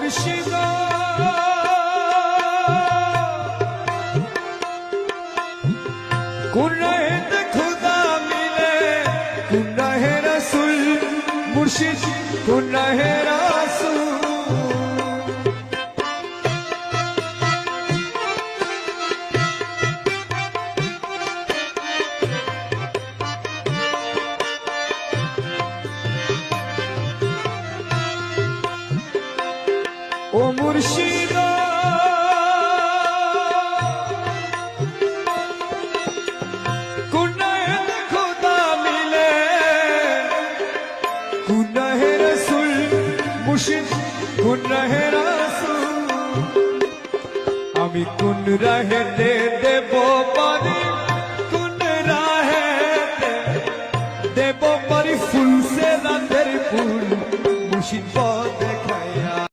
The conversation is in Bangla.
মুর্শিদ গুনাহে খুদা মিলে গুনাহে রাসূল মুর্শিদ গুনাহে রাসূল ও মুর্শিদ গুনাহে খুদা মিলে গুনাহে রাসূল মুর্শিদ গুনাহে রাসূল আমি কোন রাহেতে দেব পারি